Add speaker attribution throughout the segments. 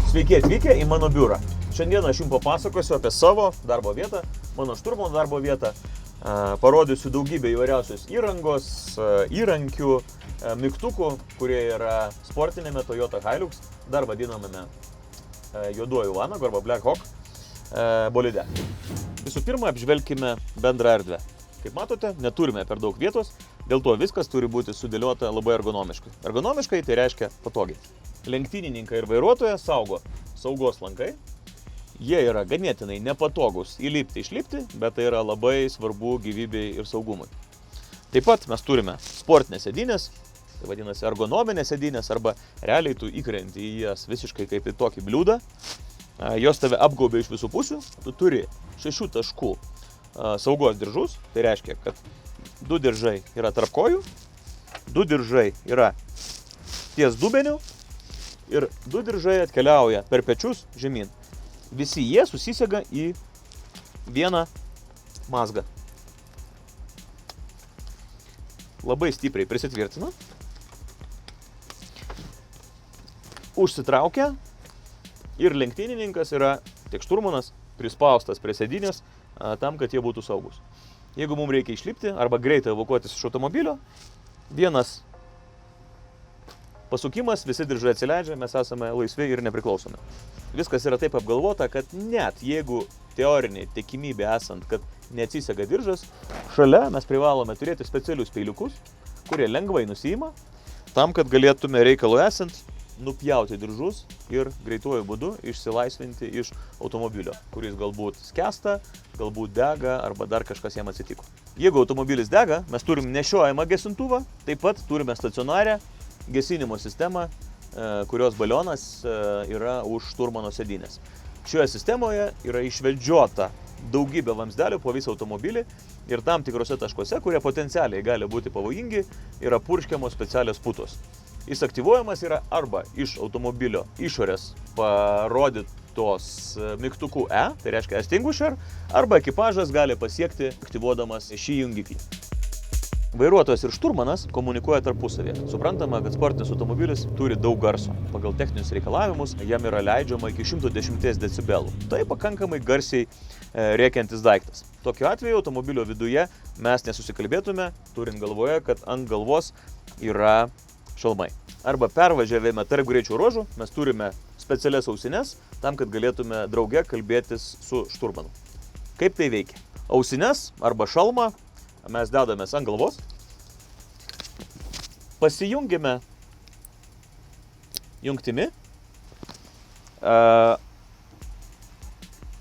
Speaker 1: Sveiki atvykę į mano biurą. Šiandien aš jums papasakosiu apie savo darbo vietą, mano šturmano darbo vietą. Parodysiu daugybę įvairiausios įrangos, įrankių, mygtukų, kurie yra sportinėme Toyota Hilux, dar vadinamame juoduoju vanagu arba Black Hawk bolide. Visų pirma, apžvelkime bendrą erdvę. Kaip matote, neturime per daug vietos, dėl to viskas turi būti sudėliota labai ergonomiškai. Ergonomiškai tai reiškia patogiai. Lenktynininkai ir vairuotojas saugo saugos lankai. Jie yra ganėtinai nepatogus įlipti, išlipti, bet tai yra labai svarbu gyvybei ir saugumui. Taip pat mes turime sportinės sėdynės, tai vadinasi ergonominės sėdynės, arba realiai tu įkrenti į jas visiškai kaip į tokį bliūdą. Jos tave apgaubia iš visų pusių, tu turi 6 taškų saugos diržus, tai reiškia, kad 2 diržai yra tarp kojų, 2 diržai yra ties dubeniu ir 2 diržai atkeliauja per pečius žemyn. Visi jie susisega į vieną mazgą. Labai stipriai prisitvirtina, užsitraukia ir lenktynininkas yra, tiek šturmanas, prispaustas prie sėdynės tam, kad jie būtų saugus. Jeigu mums reikia išlipti arba greitai evakuotis iš automobilio, vienas pasukimas, visi diržai atsileidžia, mes esame laisvi ir nepriklausomi. Viskas yra taip apgalvota, kad net jeigu teorinė tikimybė esant, kad neatsisega diržas, šalia mes privalome turėti specialius peiliukus, kurie lengvai nusiima, tam, kad galėtume reikalui esant nupjauti diržus ir greituoju būdu išsilaisvinti iš automobilio, kuris galbūt skęsta, galbūt dega arba dar kažkas jam atsitiko. Jeigu automobilis dega, mes turim nešiojamą gesintuvą, taip pat turime stacionarę gesinimo sistemą, kurios balionas yra už šturmano sėdynės. Šioje sistemoje yra išvedžiota daugybė vamzdelių po visą automobilį ir tam tikrose taškuose, kurie potencialiai gali būti pavojingi, yra purškiamos specialios putos. Jis aktyvuojamas yra arba iš automobilio išorės parodytos mygtuku E, tai reiškia extinguisher, arba ekipažas gali pasiekti aktyvuodamas šį jungiklį. Vairuotojas ir šturmanas komunikuoja tarpusavėje. Suprantama, kad sportinis automobilis turi daug garso. Pagal techninius reikalavimus jam yra leidžiama iki 110 decibelų. Tai pakankamai garsiai rėkiantis daiktas. Tokiu atveju automobilio viduje mes nesusikalbėtume, turint galvoje, kad ant galvos yra šalmai. Arba pervažiavime tarp greičio ruožų mes turime specialias ausines tam, kad galėtume drauge kalbėtis su šturmanu. Kaip tai veikia? Ausines arba šalmą mes dedamės ant galvos, pasijungime jungtimi,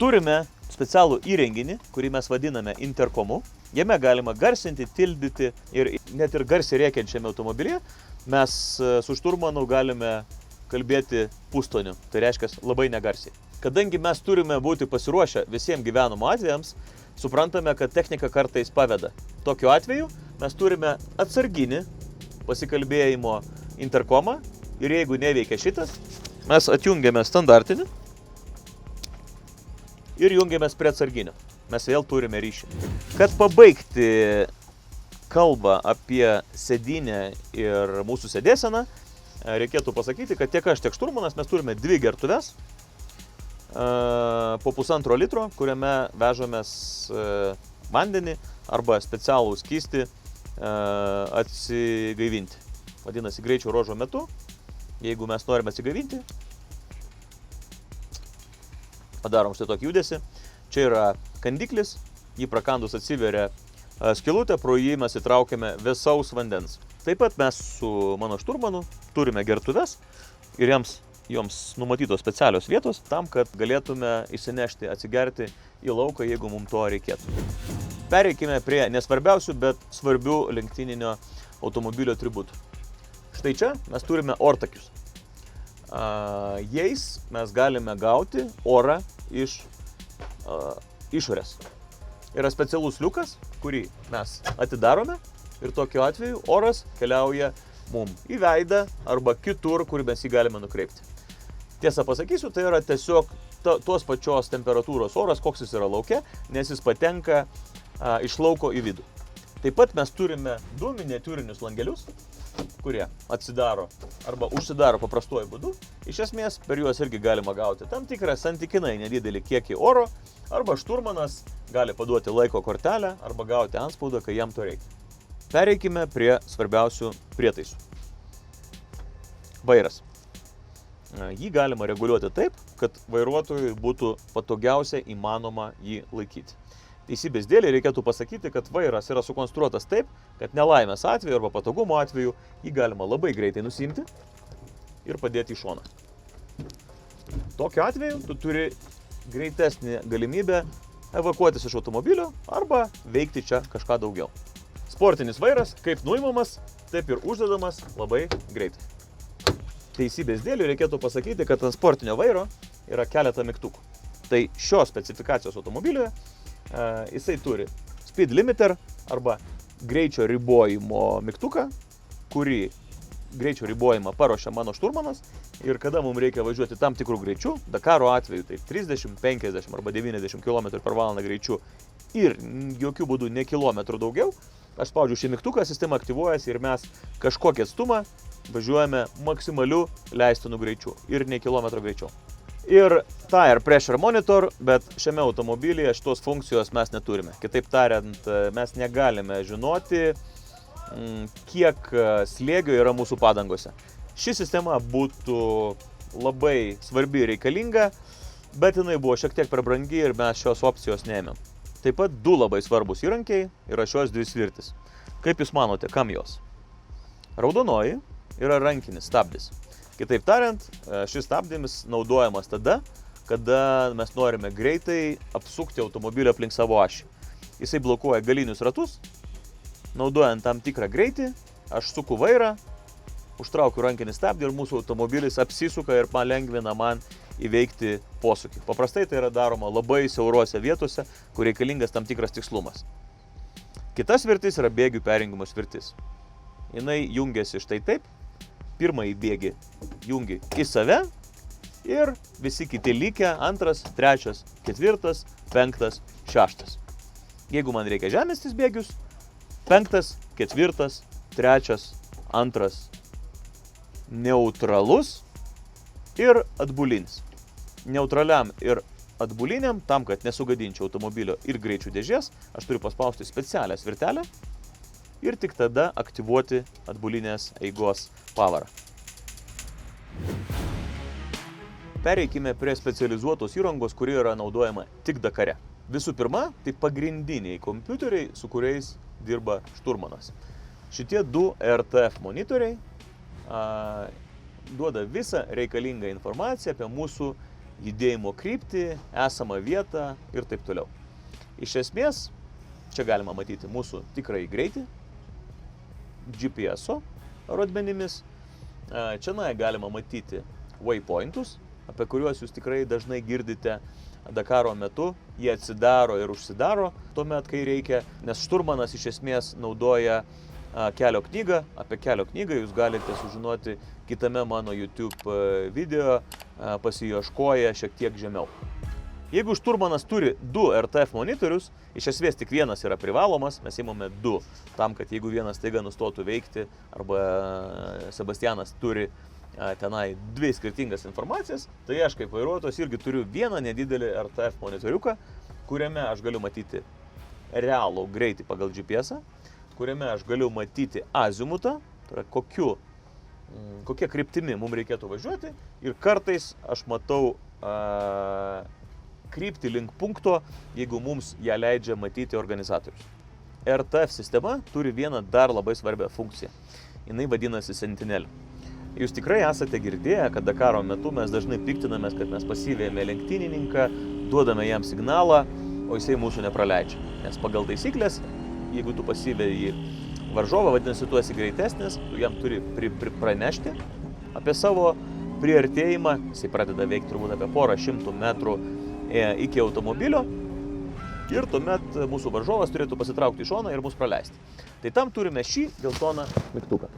Speaker 1: turime specialų įrenginį, kurį mes vadiname interkomu. Jame galima garsinti, tildyti ir net ir garsiai rėkiančiame automobilyje mes su šturmanu galime kalbėti pustoniu, tai reiškia labai negarsiai. Kadangi mes turime būti pasiruošę visiems gyvenimo atvejams, suprantame, kad technika kartais paveda. Tokiu atveju mes turime atsarginį pasikalbėjimo interkomą ir jeigu neveikia šitas, mes atjungiame standartinį ir jungiamės prie atsarginio. Mes vėl turime ryšį. Kad pabaigti kalbą apie sėdynę ir mūsų sėdėseną, reikėtų pasakyti, kad tiek aš, tiek šturmanas mes turime 2 gertuves po 1,5 litro, kuriame vežamės vandenį arba specialų skystį atsigaivinti. Vadinasi, greičio ruožo metu, jeigu mes norime atsigaivinti, padarom štai tokį judesį. Čia yra kandiklis, jį prakandus atsiveria skylutę, pro jį mes įtraukiame vėsaus vandens. Taip pat mes su mano šturmanu turime gertuves ir joms numatytos specialios vietos tam, kad galėtume įsinešti, atsigerti į lauką, jeigu mums to reikėtų. Pereikime prie nesvarbiausių, bet svarbių lenktyninio automobilio atributų. Štai čia mes turime ortakius. Jais mes galime gauti orą iš išorės. Yra specialus liukas, kurį mes atidarome ir tokiu atveju oras keliauja mum į veidą arba kitur, kur mes jį galime nukreipti. Tiesą pasakysiu, tai yra tiesiog tos pačios temperatūros oras, koks jis yra lauke, nes jis patenka iš lauko į vidų. Taip pat mes turime 2 miniatiūrinius langelius, kurie atsidaro arba užsidaro paprastuoju būdu. Iš esmės, per juos irgi galima gauti tam tikrą santykinai nedidelį kiekį oro, arba šturmanas gali paduoti laiko kortelę arba gauti antspaudą, kai jam to reikia. Pereikime prie svarbiausių prietaisų. Vairas. Jį galima reguliuoti taip, kad vairuotojui būtų patogiausia įmanoma jį laikyti. Teisybės dėlei reikėtų pasakyti, kad vairas yra sukonstruotas taip, kad nelaimės atveju arba patogumo atveju jį galima labai greitai nusiimti ir padėti į šoną. Tokiu atveju tu turi greitesnį galimybę evakuotis iš automobilio arba veikti čia kažką daugiau. Sportinis vairas, kaip nuimamas, taip ir uždedamas labai greitai. Teisybės dėlei reikėtų pasakyti, kad ant sportinio vairo yra keletą mygtukų. Tai šios specifikacijos automobilioje jisai turi speed limiter arba greičio ribojimo mygtuką, kurį greičio ribojimą paruošia mano šturmanas ir kada mums reikia važiuoti tam tikrų greičių, Dakaro atveju tai 30, 50 arba 90 km/h greičiu ir jokių būdų ne kilometrų daugiau, aš spaudžiu šį mygtuką, sistema aktyvuojasi ir mes kažkokį atstumą važiuojame maksimaliu leistinu greičiu ir ne kilometro greičiau. Ir tire pressure monitor, bet šiame automobilyje šitos funkcijos mes neturime. Kitaip tariant, mes negalime žinoti, kiek slėgio yra mūsų padangose. Ši sistema būtų labai svarbi ir reikalinga, bet jinai buvo šiek tiek per brangi ir mes šios opcijos neėmėm. Taip pat 2 labai svarbus įrankiai yra šios 2 svirtys. Kaip jūs manote, kam jos? Raudonoji yra rankinis stabdis. Kitaip tariant, šis stabdymis naudojamas tada, kada mes norime greitai apsukti automobilį aplink savo ašį. Jisai blokuoja galinius ratus, naudojant tam tikrą greitį, aš suku vairą, užtraukiu rankinį stabdį ir mūsų automobilis apsisuka ir palengvina man įveikti posūkį. Paprastai tai yra daroma labai siaurose vietose, kur reikalingas tam tikras tikslumas. Kita svirtis yra bėgių perjungimo svirtis. Jinai jungiasi štai taip. Pirmąjį bėgį jungi į save ir visi kiti likę 2, 3, 4, 5, 6. Jeigu man reikia žemestis bėgius, 5, 4, 3, 2, neutralus ir atbulinis. Neutraliam ir atbuliniam, tam, kad nesugadinčiau automobilio ir greičių dėžės, aš turiu paspausti specialią svirtelę ir tik tada aktyvuoti atbulinės eigos pavarą. Pereikime prie specializuotos įrangos, kuri yra naudojama tik Dakare. Visų pirma, tai pagrindiniai kompiuteriai, su kuriais dirba šturmanas. Šitie 2 RTF monitoriai duoda visą reikalingą informaciją apie mūsų judėjimo kryptį, esamą vietą ir taip toliau. Iš esmės, čia galima matyti mūsų tikrąjį greitį, GPS-o rodmenimis. Čia galima matyti waypointus, apie kuriuos jūs tikrai dažnai girdite Dakaro metu. Jie atsidaro ir užsidaro tuomet, kai reikia, nes šturmanas iš esmės naudoja kelio knygą. Apie kelio knygą jūs galite sužinoti kitame mano YouTube video, pasiieškoję šiek tiek žemiau. Jeigu šturmanas turi 2 RTF monitorius, iš esmės tik vienas yra privalomas, mes įmame 2, tam, kad jeigu vienas staiga nustotų veikti, arba Sebastianas turi tenai 2 skirtingas informacijas, tai aš kaip vairuotojas irgi turiu vieną nedidelį RTF monitoriuką, kuriame aš galiu matyti realų greitį pagal GPS-ą, kuriame aš galiu matyti azimutą, tai yra kokia kryptimi mums reikėtų važiuoti, ir kartais aš matau kryptį link punkto, jeigu mums ją leidžia matyti organizatorius. RTF sistema turi vieną dar labai svarbią funkciją. Jinai vadinasi Sentinel. Jūs tikrai esate girdėję, kad Dakaro metu mes dažnai piktinamės, kad mes pasivėjame lenktynininką, duodame jam signalą, o jisai mūsų nepraleidžia. Nes pagal taisyklės, jeigu tu pasivėjai varžovą, vadinasi, tu esi greitesnis, tu jam turi pranešti apie savo priartėjimą. Jisai pradeda veikti turbūt apie porą šimtų metrų iki automobilio ir tuomet mūsų varžovas turėtų pasitraukti į šoną ir mus praleisti. Tai tam turime šį geltoną mygtuką.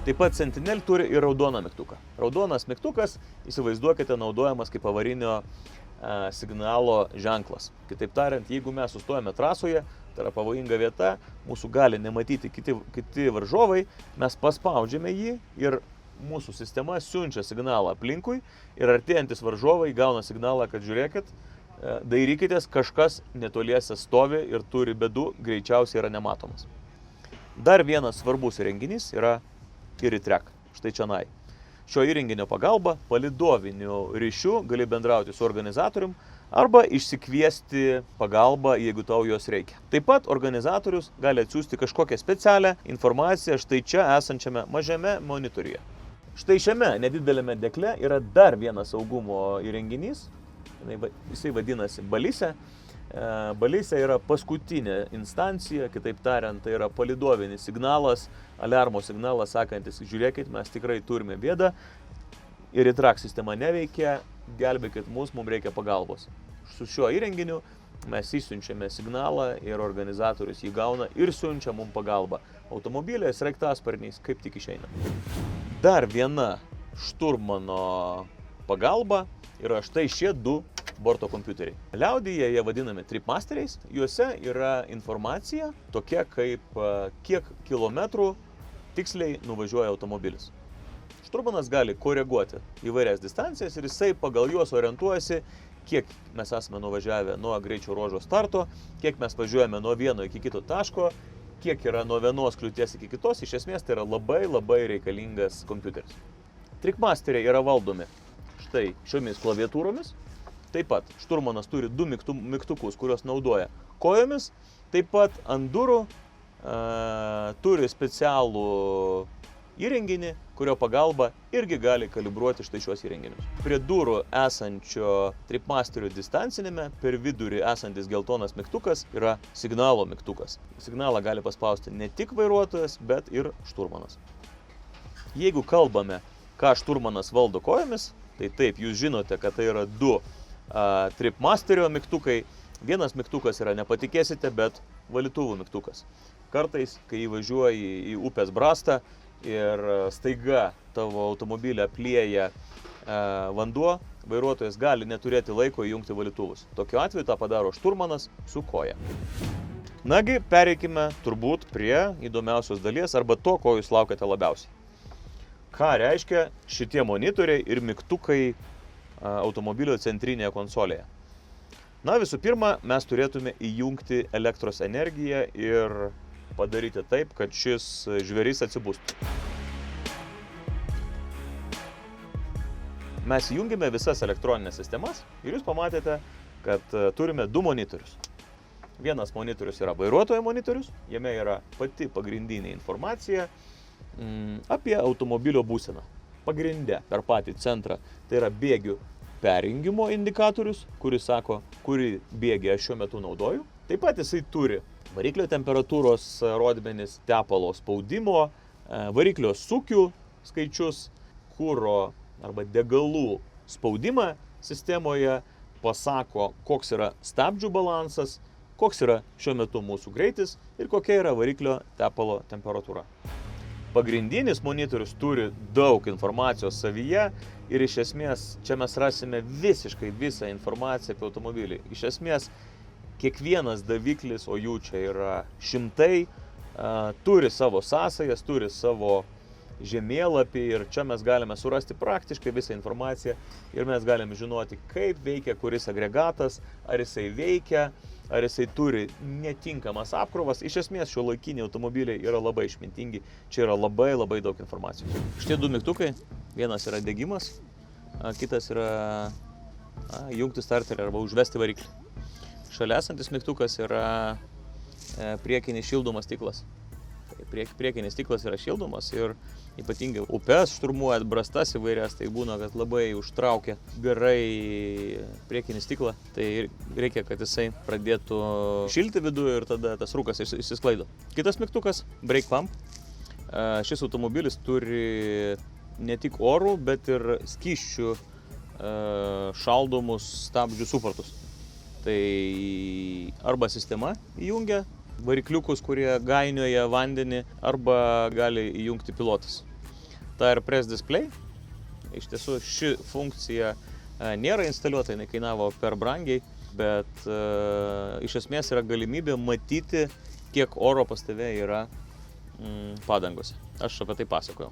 Speaker 1: Taip pat Sentinel turi ir raudoną mygtuką. Raudonas mygtukas, įsivaizduokite, naudojamas kaip avarinio signalo ženklas. Kitaip tariant, jeigu mes sustojame trasoje, tai yra pavojinga vieta, mūsų gali nematyti kiti varžovai, mes paspaudžiame jį ir mūsų sistema siunčia signalą aplinkui ir artėjantis varžovai gauna signalą, kad žiūrėkit, dairykitės, kažkas netoliese stovi ir turi bėdų, greičiausiai yra nematomas. Dar vienas svarbus įrenginys yra Iritrack, štai čionai. Šio įrenginio pagalba palydoviniu ryšiu gali bendrauti su organizatorium arba išsikviesti pagalbą, jeigu tau jos reikia. Taip pat organizatorius gali atsiųsti kažkokią specialią informaciją štai čia esančiame mažame monitoriuje. Štai šiame nedidelėme dekle yra dar vienas saugumo įrenginys, jisai vadinasi balise. Balise yra paskutinė instancija, kitaip tariant, tai yra palydovinis signalas, aliarmo signalas, sakantis, žiūrėkit, mes tikrai turime bėdą, Iritrack sistema neveikia, gelbėkit mus, mums reikia pagalbos. Su šiuo įrenginiu mes įsiunčiame signalą ir organizatorius jį gauna ir siunčia mums pagalbą. Automobiliai, sraigtasparniais, kaip tik išeina. Dar viena šturmano pagalba yra štai šie du borto kompiuteriai. Liaudyje jie vadinami tripmasteriais, juose yra informacija tokia kaip kiek kilometrų tiksliai nuvažiuoja automobilis. Šturmanas gali koreguoti įvairias distancijas ir jisai pagal juos orientuojasi, kiek mes esame nuvažiavę nuo greičio ruožo starto, kiek mes važiuojame nuo vieno iki kito taško, kiek yra nuo vienos kliūties iki kitos. Iš esmės tai yra labai reikalingas kompiuteris. Tripmasteriai yra valdomi štai šiomis klaviatūromis. Taip pat šturmanas turi du mygtukus, kuriuos naudoja kojomis. Taip pat ant durų turi specialų įrenginį, kurio pagalba irgi gali kalibruoti štai šios įrenginius. Prie durų esančio tripmasterio distancinėme per vidurį esantis geltonas mygtukas yra signalo mygtukas. Signalą gali paspausti ne tik vairuotojas, bet ir šturmanas. Jeigu kalbame, ką šturmanas valdo kojomis, tai taip, jūs žinote, kad tai yra du tripmasterio mygtukai. Vienas mygtukas yra, nepatikėsite, bet valytuvų mygtukas. Kartais, kai įvažiuoji į upės brastą ir staiga tavo automobilį aplieja vanduo, vairuotojas gali neturėti laiko įjungti valytuvus. Tokiu atveju tą padaro šturmanas su koja. Nagi, pereikime turbūt prie įdomiausios dalies arba to, ko jūs laukiate labiausiai. Ką reiškia šitie monitoriai ir mygtukai automobilio centrinėje konsolėje? Na, visų pirma, mes turėtume įjungti elektros energiją ir padaryti taip, kad šis žvėris atsibustų. Mes įjungėme visas elektroninės sistemas ir jūs pamatėte, kad turime du monitorius. Vienas monitorius yra vairuotojo monitorius, jame yra pati pagrindinė informacija apie automobilio būseną. Pagrinde per patį centrą tai yra bėgių perjungimo indikatorius, kuris sako, kurį bėgį aš šiuo metu naudoju. Taip pat jisai turi variklio temperatūros rodmenis, tepalo spaudimo, variklio sukių skaičius, kuro arba degalų spaudimą sistemoje, pasako, koks yra stabdžių balansas, koks yra šiuo metu mūsų greitis ir kokia yra variklio tepalo temperatūra. Pagrindinis monitorius turi daug informacijos savyje ir iš esmės čia mes rasime visiškai visą informaciją apie automobilį. Iš esmės kiekvienas daviklis, o jų čia yra šimtai, turi savo sąsajas, turi savo žemėlapį ir čia mes galime surasti praktiškai visą informaciją ir mes galime žinoti, kaip veikia kuris agregatas, ar jisai veikia, ar jisai turi netinkamas apkrovas. Iš esmės šiuolaikiniai automobiliai yra labai išmintingi, čia yra labai daug informacijos. Šitie du mygtukai, vienas yra degimas, kitas yra jungti starterį arba užvesti variklį. Šalia esantis mygtukas yra priekinis šildomas stiklas. Priekinis stiklas yra šildomas ir ypatingai upes šturmuojant, brastas įvairias, tai būna, kad labai užtraukia garai priekinį stiklą, tai reikia, kad jisai pradėtų šilti viduje ir tada tas rūkas išsisklaido. Kitas mygtukas, brake pump. Šis automobilis turi ne tik orų, bet ir skysčių šaldomus stabdžių suportus. Tai arba sistema įjungia varikliukus, kurie gainioja vandenį, arba gali įjungti pilotas. Tire Press Display. Iš tiesų ši funkcija nėra instaliuota, jinai kainavo per brangiai, bet iš esmės yra galimybė matyti, kiek oro pas tave yra padangose. Aš apie tai pasakojau.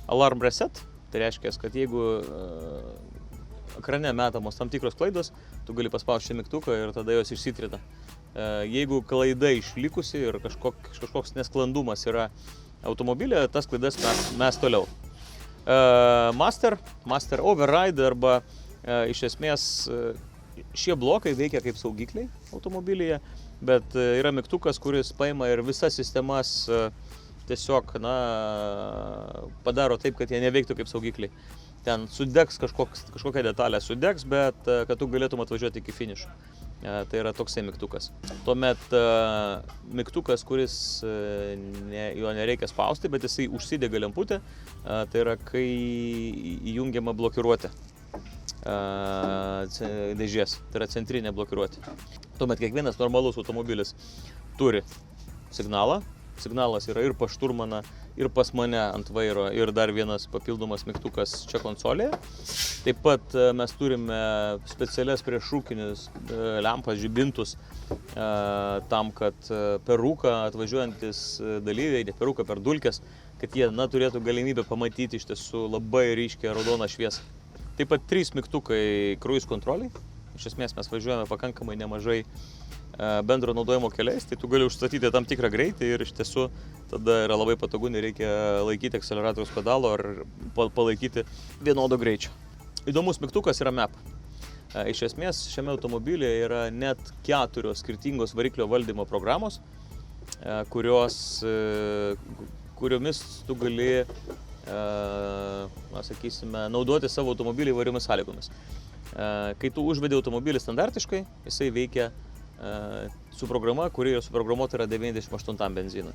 Speaker 1: Alarm reset, tai reiškia, kad jeigu ekrane metamos tam tikros klaidos, tu gali paspausti mygtuką ir tada jos išsitrina. Jeigu klaida išlikusi ir kažkoks nesklandumas yra automobilė, tas klaidas mes toliau. Master override arba iš esmės šie blokai veikia kaip saugikliai automobilyje, bet yra mygtukas, kuris paima ir visas sistemas tiesiog padaro taip, kad jie neveiktų kaip saugikliai. Ten sudegs kažkokia detalė sudegs, bet kad tu galėtum atvažiuoti iki finišo. Tai yra toksai mygtukas. Tuomet mygtukas, kuris jo nereikia spausti, bet jisai užsidega lemputė, tai yra kai įjungiama blokiruotė dėžės, tai yra centrinė blokiruotė. Tuomet kiekvienas normalus automobilis turi signalą. Signalas yra ir pas šturmaną, ir pas mane ant vairo, ir dar vienas papildomas mygtukas čia konsolėje. Taip pat mes turime specialias priešrūkinius lempas, žibintus, tam, kad per rūką atvažiuojantis dalyviai, ne per rūką, per dulkes, kad jie turėtų galimybę pamatyti iš tiesų labai ryškią raudoną šviesą. Taip pat 3 mygtukai cruise kontroliai. Iš esmės mes važiuojame pakankamai nemažai bendro naudojimo keliais, tai tu gali užstatyti tam tikrą greitį ir iš tiesų tada yra labai patogu, nereikia laikyti akceleratoriaus pedalo ar palaikyti vienodo greičio. Įdomus mygtukas yra map. Iš esmės šiame automobilyje yra net 4 skirtingos variklio valdymo programos, kuriomis tu gali, naudoti savo automobilį įvairiomis sąlygomis. Kai tu užvedi automobilį standartiškai, jisai veikia su programa, kuri suprogramuota yra 98 benzinui.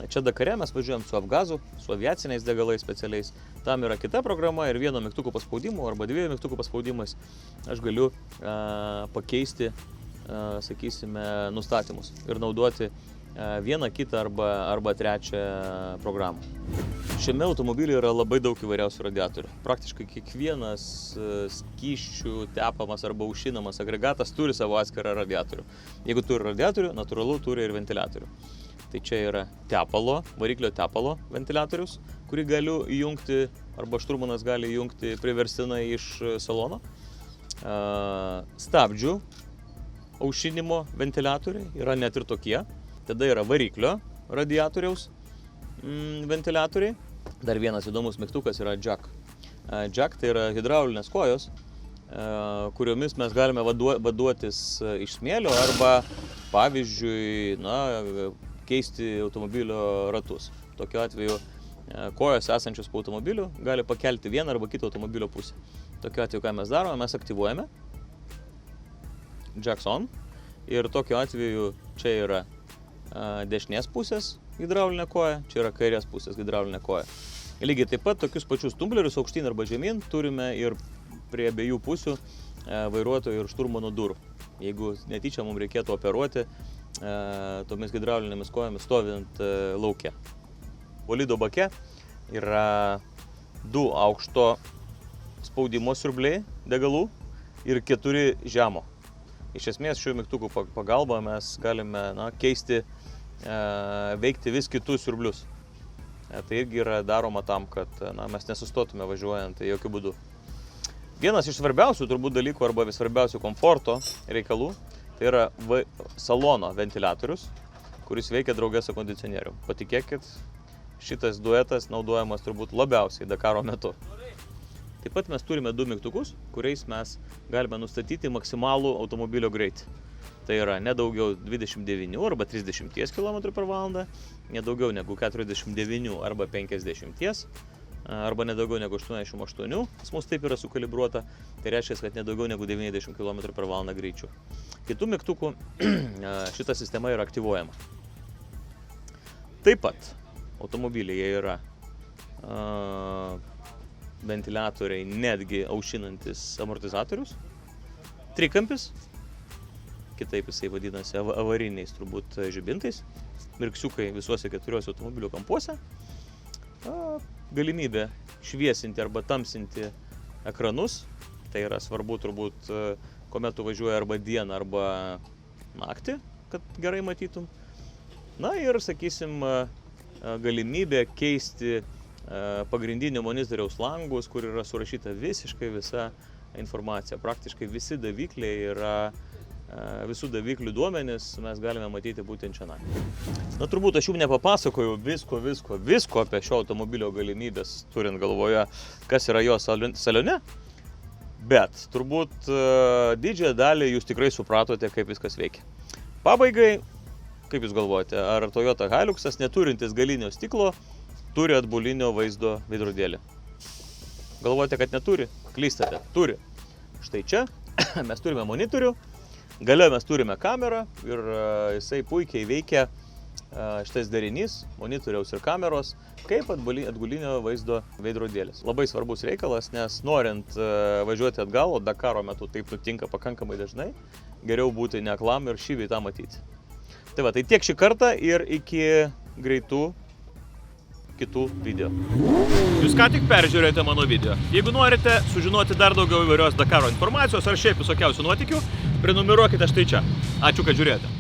Speaker 1: Čia Dakare mes važiuojam su Avgazu, su aviaciniais degalais specialiais. Tam yra kita programa ir vieno mygtuko paspaudimu arba 2 mygtukų paspaudimais aš galiu pakeisti, nustatymus ir naudoti vieną, kitą arba trečią programą. Šiame automobilyje yra labai daug įvairiausių radiatorių. Praktiškai kiekvienas skysčių tepamas arba aušinamas agregatas turi savo atskirą radiatorių. Jeigu turi radiatorių, natūralu turi ir ventiliatorių. Tai čia yra variklio tepalo ventiliatorius, kurį galiu įjungti, arba šturmanas gali įjungti priverstinai iš salono. Stabdžių aušinimo ventiliatoriai yra net ir tokie. Tada yra variklio radiatoriaus ventiliatoriai. Dar vienas įdomus mygtukas yra jack. Jack tai yra hidraulinės kojos, kuriomis mes galime vaduotis iš smėlio arba, pavyzdžiui, keisti automobilio ratus. Tokiu atveju kojos esančios po automobiliu gali pakelti vieną arba kitą automobilio pusę. Tokiu atveju, ką mes darome, mes aktyvuojame Jacks on ir tokiu atveju čia yra dešinės pusės hidraulinė koja, čia yra kairės pusės hidraulinė koja. Lygiai taip pat tokius pačius tumblerius aukštyn arba žemyn turime ir prie abiejų pusių vairuotojo ir šturmano durų. Jeigu netyčia mums reikėtų operuoti tomis hidraulinėmis kojomis stovint lauke. Bolido bake yra 2 aukšto spaudimo siurbliai degalų ir 4 žemo. Iš esmės šių mygtukų pagalba mes galime keisti, veikti vis kitus siurblius. Tai irgi yra daroma tam, kad mes nesustotume važiuojant jokių būdų. Vienas iš svarbiausių turbūt dalykų arba svarbiausių komforto reikalų tai yra salono ventiliatorius, kuris veikia drauge su kondicionieriu. Patikėkit, šitas duetas naudojamas turbūt labiausiai Dakaro metu. Taip pat mes turime 2 mygtukus, kuriais mes galime nustatyti maksimalų automobilio greitį. Tai yra nedaugiau 29 arba 30 km/h, nedaugiau negu 49 arba 50 arba nedaugiau negu 88. Pas mus taip yra sukalibruota, tai reiškia, kad nedaugiau negu 90 km/h greičiu. Kitų mygtukų šita sistema yra aktyvuojama. Taip pat automobilyje yra ventiliatoriai, netgi aušinantis amortizatorius, trikampis, kitaip jisai vadinasi avariniais turbūt žibintais, mirksiukai visuose 4 automobilio kampuose, galimybė šviesinti arba tamsinti ekranus, tai yra svarbu turbūt kuomet tu važiuoji arba dieną, arba naktį, kad gerai matytum. Na ir, sakysim, galimybė keisti pagrindinio monitoriaus langus, kur yra surašyta visiškai visa informacija. Praktiškai visi davikliai yra, visų daviklių duomenis mes galime matyti būtent čia. Na, turbūt aš jums nepapasakojau visko apie šio automobilio galimybės, turint galvoje, kas yra jo salione. Bet turbūt didžiąją dalį jūs tikrai supratote, kaip viskas veikia. Pabaigai, kaip jūs galvojate, ar Toyota Hiluxas, neturintis galinio stiklo, turi atbulinio vaizdo veidrodėlį? Galvojate, kad neturi? Klystate, turi. Štai čia mes turime monitorių, gale mes turime kamerą ir jisai puikiai veikia šitas derinys monitoriaus ir kameros kaip atbulinio vaizdo veidrodėlis. Labai svarbus reikalas, nes norint važiuoti atgal, o Dakaro metu taip nutinka pakankamai dažnai, geriau būti neaklam ir šį vietą matyti. Tai va, tai tiek šį kartą ir iki greitų kitų video. Jūs ką tik peržiūrėjote mano video. Jeigu norite sužinoti dar daugiau įvairios Dakaro informacijos ar šiaip visokiausių nuotykių, prenumeruokite štai čia. Ačiū, kad žiūrėjote.